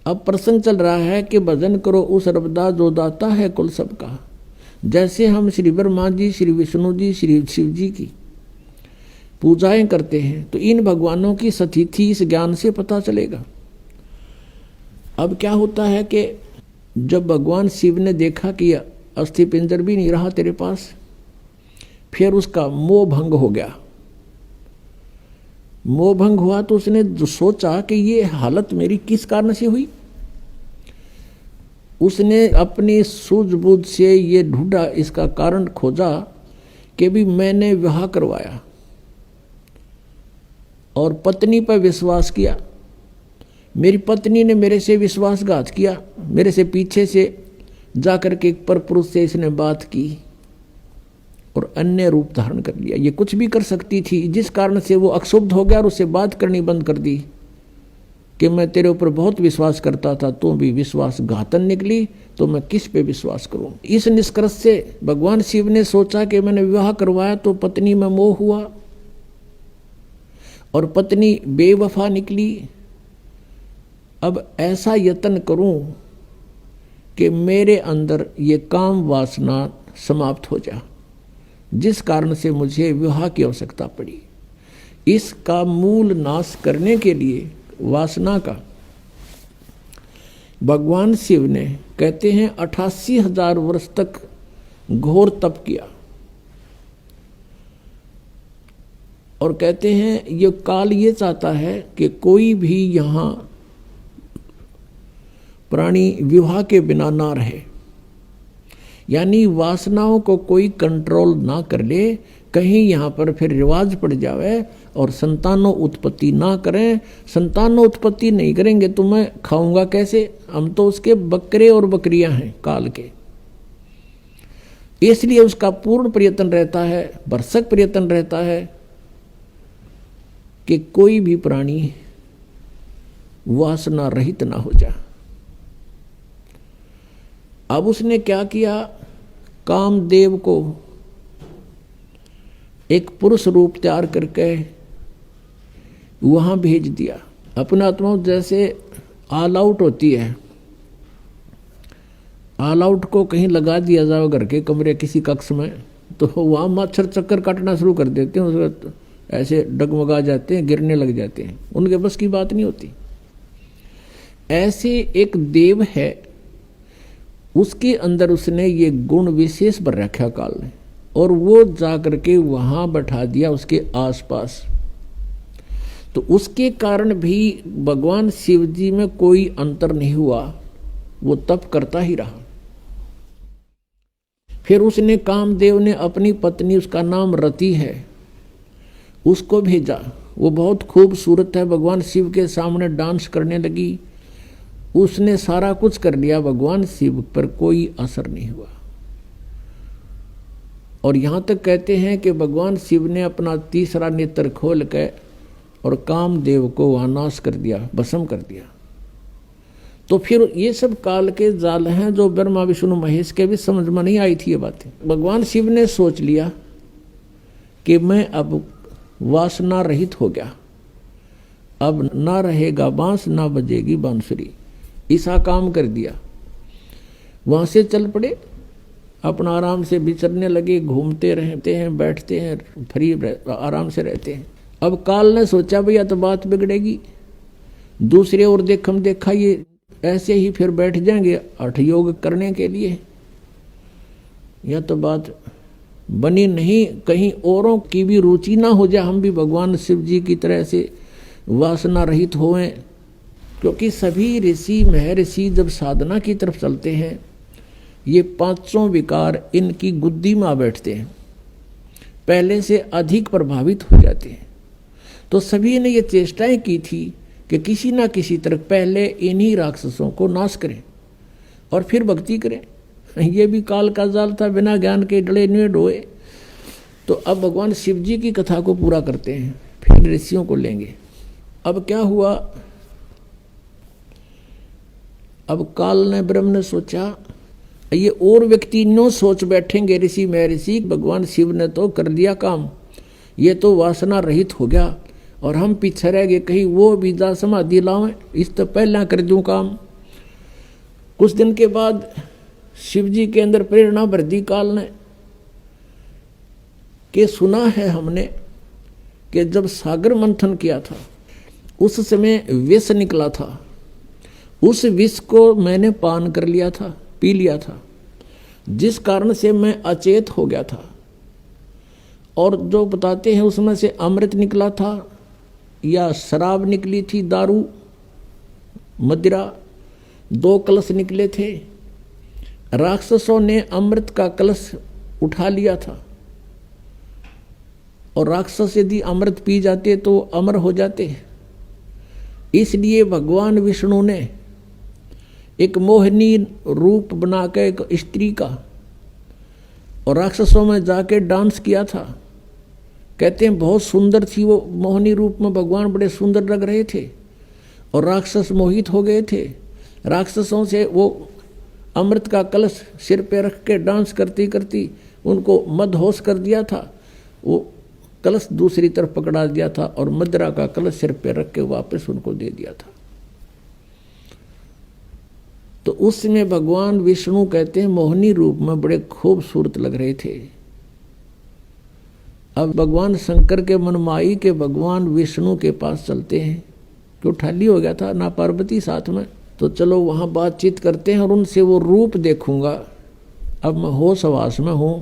अब प्रसंग चल रहा है कि भजन करो उस रबदा जो दाता है कुल सबका। जैसे हम श्री ब्रह्मा जी, श्री विष्णु जी, श्री शिव जी की पूजाएं करते हैं तो इन भगवानों की सतिथि इस ज्ञान से पता चलेगा। अब क्या होता है कि जब भगवान शिव ने देखा कि अस्थि पिंजर भी नहीं रहा तेरे पास, फिर उसका मोह भंग हो गया। मोह भंग हुआ तो उसने जो सोचा कि ये हालत मेरी किस कारण से हुई। उसने अपनी सूझबूझ से ये ढूंढा, इसका कारण खोजा कि भी मैंने विवाह करवाया और पत्नी पर विश्वास किया। मेरी पत्नी ने मेरे से विश्वासघात किया, मेरे से पीछे से जाकर के एक परपुरुष से इसने बात की और अन्य रूप धारण कर लिया। ये कुछ भी कर सकती थी, जिस कारण से वो अक्षुब्ध हो गया और उससे बात करनी बंद कर दी कि मैं तेरे ऊपर बहुत विश्वास करता था, तू भी विश्वासघातन निकली, तो मैं किस पे विश्वास करूं। इस निष्कर्ष से भगवान शिव ने सोचा कि मैंने विवाह करवाया तो पत्नी में मोह हुआ और पत्नी बेवफा निकली। अब ऐसा यत्न करूं कि मेरे अंदर ये काम वासना समाप्त हो जाए, जिस कारण से मुझे विवाह की आवश्यकता पड़ी। इसका मूल नाश करने के लिए वासना का भगवान शिव ने कहते हैं 88,000 वर्ष तक घोर तप किया और कहते हैं ये काल ये चाहता है कि कोई भी यहाँ प्राणी विवाह के बिना ना रहे, यानी वासनाओं को कोई कंट्रोल ना कर ले, कहीं यहाँ पर फिर रिवाज पड़ जावे और संतानों उत्पत्ति ना करें। संतानों उत्पत्ति नहीं करेंगे तो मैं खाऊंगा कैसे, हम तो उसके बकरे और बकरियां हैं काल के। इसलिए उसका पूर्ण प्रयत्न रहता है, भरसक प्रयत्न रहता है कि कोई भी प्राणी वासना रहित ना हो जाए। अब उसने क्या किया, कामदेव को एक पुरुष रूप तैयार करके वहां भेज दिया। अपना आत्मा जैसे ऑल आउट होती है, ऑल आउट को कहीं लगा दिया जाओ घर के कमरे किसी कक्ष में, तो वहां मच्छर चक्कर काटना शुरू कर देते हैं, उसको ऐसे डगमगा जाते हैं, गिरने लग जाते हैं, उनके बस की बात नहीं होती। ऐसे एक देव है, उसके अंदर उसने ये गुण विशेष भर रखा काल ने, और वो जाकर के वहां बैठा दिया उसके आसपास। तो उसके कारण भी भगवान शिव जी में कोई अंतर नहीं हुआ, वो तप करता ही रहा। फिर उसने कामदेव ने अपनी पत्नी, उसका नाम रति है, उसको भेजा। वो बहुत खूबसूरत है, भगवान शिव के सामने डांस करने लगी। उसने सारा कुछ कर लिया, भगवान शिव पर कोई असर नहीं हुआ। और यहां तक कहते हैं कि भगवान शिव ने अपना तीसरा नेत्र खोल के और कामदेव को वहां नाश कर दिया, भस्म कर दिया। तो फिर ये सब काल के जाल हैं जो ब्रह्मा विष्णु महेश के भी समझ में नहीं आई थी ये बातें। भगवान शिव ने सोच लिया कि मैं अब वासना रहित हो गया, अब ना रहेगा बांस ना बजेगी बांसुरी, ऐसा काम कर दिया। वहां से चल पड़े, अपना आराम से विचरने लगे, घूमते रहते हैं, बैठते हैं, फ्री आराम से रहते हैं। अब काल ने सोचा भैया तो बात बिगड़ेगी, दूसरे और देखम देखा ये ऐसे ही फिर बैठ जाएंगे हठ योग करने के लिए, यह तो बात बनी नहीं। कहीं औरों की भी रुचि ना हो जाए, हम भी भगवान शिव जी की तरह से वासना रहित होएं। क्योंकि सभी ऋषि महर्षि जब साधना की तरफ चलते हैं, ये पांचों विकार इनकी गुद्दी में आ बैठते हैं, पहले से अधिक प्रभावित हो जाते हैं। तो सभी ने ये चेष्टाएं की थी कि किसी ना किसी तरह पहले इन्हीं राक्षसों को नाश करें और फिर भक्ति करें। ये भी काल का जाल था, बिना ज्ञान के डले नहीं डोए। तो अब भगवान शिव जी की कथा को पूरा करते हैं, फिर ऋषियों को लेंगे। अब क्या हुआ, अब काल ने ब्रह्म ने सोचा ये और व्यक्ति नो सोच बैठेंगे ऋषि महर्षि, भगवान शिव ने तो कर दिया काम, ये तो वासना रहित हो गया और हम पीछे रह गए, कहीं वो बीजा समाधि लावें, इस तो पहला कर दूं काम। कुछ दिन के बाद शिव जी के अंदर प्रेरणा भर दी काल ने कि सुना है हमने कि जब सागर मंथन किया था उस समय विष निकला था, उस विष को मैंने पान कर लिया था, पी लिया था, जिस कारण से मैं अचेत हो गया था। और जो बताते हैं उसमें से अमृत निकला था या शराब निकली थी, दारू मदिरा, 2 कलश निकले थे। राक्षसों ने अमृत का कलश उठा लिया था और राक्षस यदि अमृत पी जाते तो अमर हो जाते। इसलिए भगवान विष्णु ने एक मोहिनी रूप बनाकर एक स्त्री का और राक्षसों में जाके डांस किया था। कहते हैं बहुत सुंदर थी वो मोहिनी रूप में, भगवान बड़े सुंदर लग रहे थे और राक्षस मोहित हो गए थे। राक्षसों से वो अमृत का कलश सिर पे रख के डांस करती करती उनको मदहोश कर दिया था। वो कलश दूसरी तरफ पकड़ा दिया था और मदिरा का कलश सिर पे रख के वापस उनको दे दिया था। तो उस समय भगवान विष्णु कहते हैं मोहिनी रूप में बड़े खूबसूरत लग रहे थे। अब भगवान शंकर के मनमाई के भगवान विष्णु के पास चलते हैं, क्यों ठाली हो गया था ना पार्वती साथ में, तो चलो वहाँ बातचीत करते हैं और उनसे वो रूप देखूंगा। अब मैं होश हवास में हूँ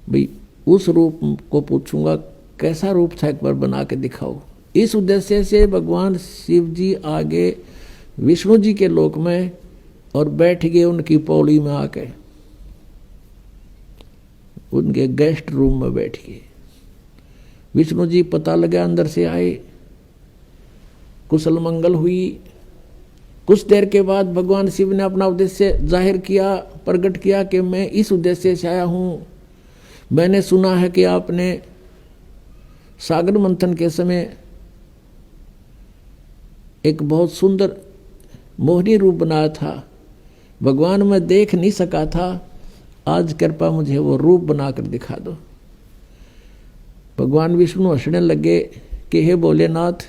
भाई, उस रूप को पूछूंगा कैसा रूप था, एक बार बना के दिखाओ। इस उद्देश्य से भगवान शिव जी आगे विष्णु जी के लोक में और बैठ गए उनकी पौड़ी में आके, उनके गेस्ट रूम में बैठ गए। विष्णु जी पता लगा अंदर से आए, कुशल मंगल हुई। कुछ देर के बाद भगवान शिव ने अपना उद्देश्य जाहिर किया, प्रकट किया कि मैं इस उद्देश्य से आया हूं। मैंने सुना है कि आपने सागर मंथन के समय एक बहुत सुंदर मोहिनी रूप बनाया था। भगवान मैं देख नहीं सका था, आज कृपा मुझे वो रूप बनाकर दिखा दो। भगवान विष्णु हंसने लगे कि हे भोलेनाथ,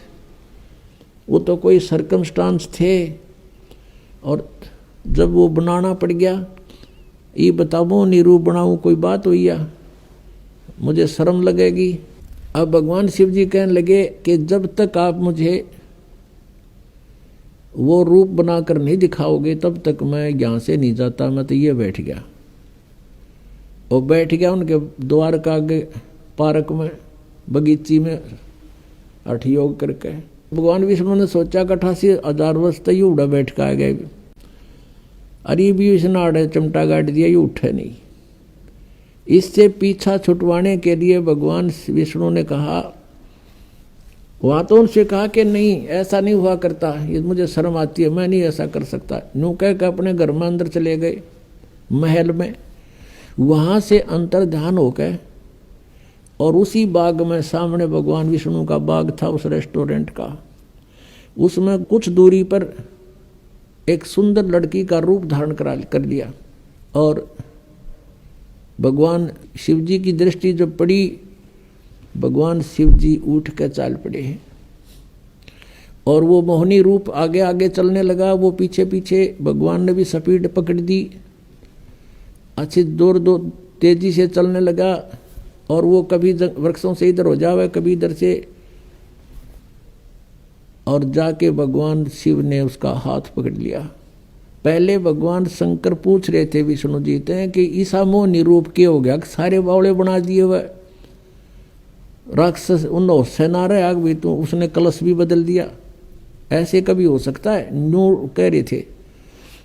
वो तो कोई सर्कमस्टांस थे और जब वो बनाना पड़ गया, ये बताओ नहीं रूप बनाऊं, कोई बात हुई या मुझे शर्म लगेगी। अब भगवान शिव जी कहने लगे कि जब तक आप मुझे वो रूप बनाकर नहीं दिखाओगे तब तक मैं यहाँ से नहीं जाता। मैं तो ये बैठ गया और बैठ गया उनके द्वार का आगे पार्क में, बगीची में हठ योग करके। भगवान विष्णु ने सोचा 88,000 वर्ष तक ये उड़ा बैठ के आ गए, अरे भी इसने आड़े चमटा गाड़ दिया, ये उठे नहीं। इससे पीछा छुटवाने के लिए भगवान विष्णु ने कहा, वहाँ तो उनसे कहा कि नहीं ऐसा नहीं हुआ करता, ये मुझे शर्म आती है, मैं नहीं ऐसा कर सकता। यूँ कह के अपने घर में अंदर चले गए महल में। वहाँ से अंतर ध्यान हो गए और उसी बाग में, सामने भगवान विष्णु का बाग था उस रेस्टोरेंट का, उसमें कुछ दूरी पर एक सुंदर लड़की का रूप धारण कर लिया। और भगवान शिव जी की दृष्टि जब पड़ी, भगवान शिव जी उठ कर चाल पड़े हैं और वो मोहिनी रूप आगे आगे चलने लगा, वो पीछे पीछे। भगवान ने भी स्पीड पकड़ दी, अच्छी दूर तेजी से चलने लगा और वो कभी वृक्षों से इधर हो जावे, कभी इधर से, और जाके भगवान शिव ने उसका हाथ पकड़ लिया। पहले भगवान शंकर पूछ रहे थे विष्णु जी से कि ईसा मोहिनी रूप के हो गया, सारे बावले बना दिए हुए, राक्षस उन होश ना रहे आग भी, तो उसने कलश भी बदल दिया, ऐसे कभी हो सकता है, न्यू कह रहे थे।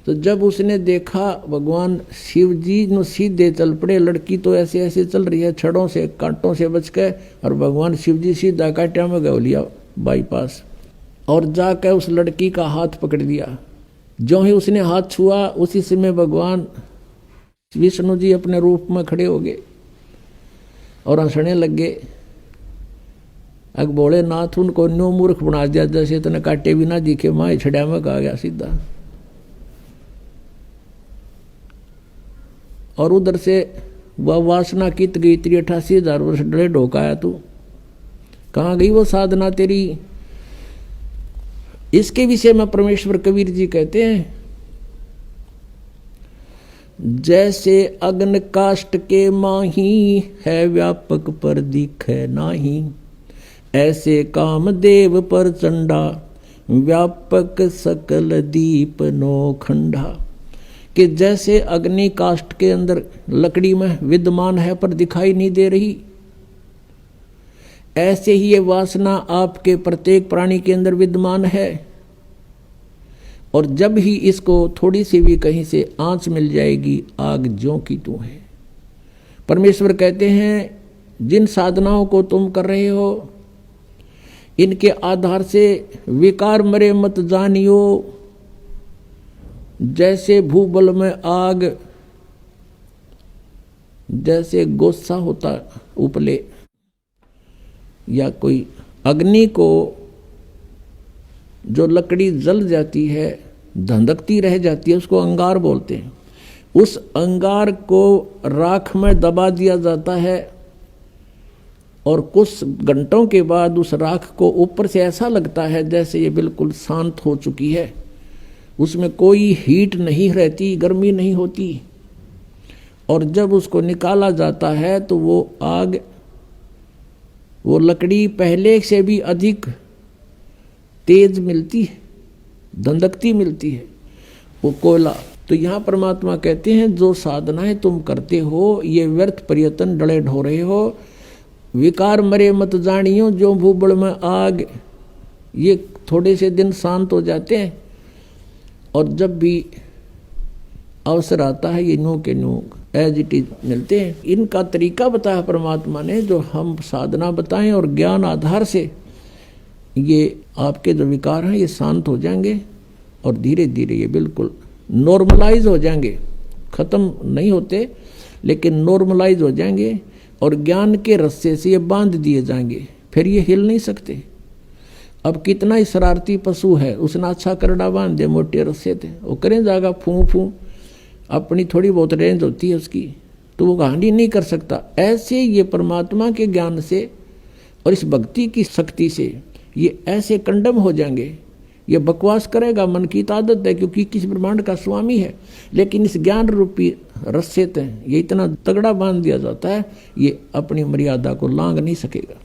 तो जब उसने देखा भगवान शिव जी नो सीधे चल पड़े, लड़की तो ऐसे ऐसे चल रही है छड़ों से कांटों से बच के, और भगवान शिव जी सीधा कांटा में गौ लिया बाईपास और जाकर उस लड़की का हाथ पकड़ लिया। जो ही उसने हाथ छुआ उसी समय भगवान विष्णु जी अपने रूप में खड़े हो गए और हंसने लगे। अग भोलेनाथ उनको न्यू मूर्ख बना दिया, जैसे तने काटे भी ना दिखे, माँ छड़ा में कहा गया सीधा। और उधर से वह वासना कित गई, 88,000 वर्ष डरे ढोकाया तू, कहाँ गई वो साधना तेरी। इसके विषय में परमेश्वर कबीर जी कहते हैं जैसे अग्न काष्ठ के माही, है व्यापक पर दिखे नाही। ऐसे कामदेव पर चंडा, व्यापक सकल दीप नौखंडा। कि जैसे अग्नि काष्ठ के अंदर लकड़ी में विद्यमान है पर दिखाई नहीं दे रही, ऐसे ही ये वासना आपके प्रत्येक प्राणी के अंदर विद्यमान है। और जब ही इसको थोड़ी सी भी कहीं से आंच मिल जाएगी, आग ज्यों की त्यों है। परमेश्वर कहते हैं जिन साधनाओं को तुम कर रहे हो, इनके आधार से विकार मरे मत जानियो। जैसे भूबल में आग, जैसे गोस्सा होता उपले, या कोई अग्नि को जो लकड़ी जल जाती है, धंधकती रह जाती है, उसको अंगार बोलते हैं। उस अंगार को राख में दबा दिया जाता है और कुछ घंटों के बाद उस राख को ऊपर से ऐसा लगता है जैसे ये बिल्कुल शांत हो चुकी है, उसमें कोई हीट नहीं रहती, गर्मी नहीं होती। और जब उसको निकाला जाता है तो वो आग, वो लकड़ी पहले से भी अधिक तेज मिलती है, धंधकती मिलती है, वो कोयला। तो यहाँ परमात्मा कहते हैं जो साधनाएं तुम करते हो ये व्यर्थ प्रयत्न डले ढो रहे हो। विकार मरे मत जानियो, जो भूबड़ में आग, ये थोड़े से दिन शांत हो जाते हैं और जब भी अवसर आता है ये नो के नो एज इट इज मिलते हैं। इनका तरीका बताया परमात्मा ने, जो हम साधना बताएं और ज्ञान आधार से ये आपके जो विकार हैं ये शांत हो जाएंगे और धीरे धीरे ये बिल्कुल नॉर्मलाइज हो जाएंगे। खत्म नहीं होते लेकिन नॉर्मलाइज हो जाएंगे और ज्ञान के रस्से से ये बांध दिए जाएंगे, फिर ये हिल नहीं सकते। अब कितना ही शरारती पशु है, उसने अच्छा करड़ा बांध दे मोटे रस्से थे, वो करें जाएगा फूं फूं, अपनी थोड़ी बहुत रेंज होती है उसकी, तो वो कहानी नहीं कर सकता। ऐसे ये परमात्मा के ज्ञान से और इस भक्ति की शक्ति से ये ऐसे कंडम हो जाएंगे। ये बकवास करेगा, मन की आदत है, क्योंकि किस ब्रह्मांड का स्वामी है, लेकिन इस ज्ञान रूपी रस्से ये इतना तगड़ा बांध दिया जाता है, ये अपनी मर्यादा को लांघ नहीं सकेगा।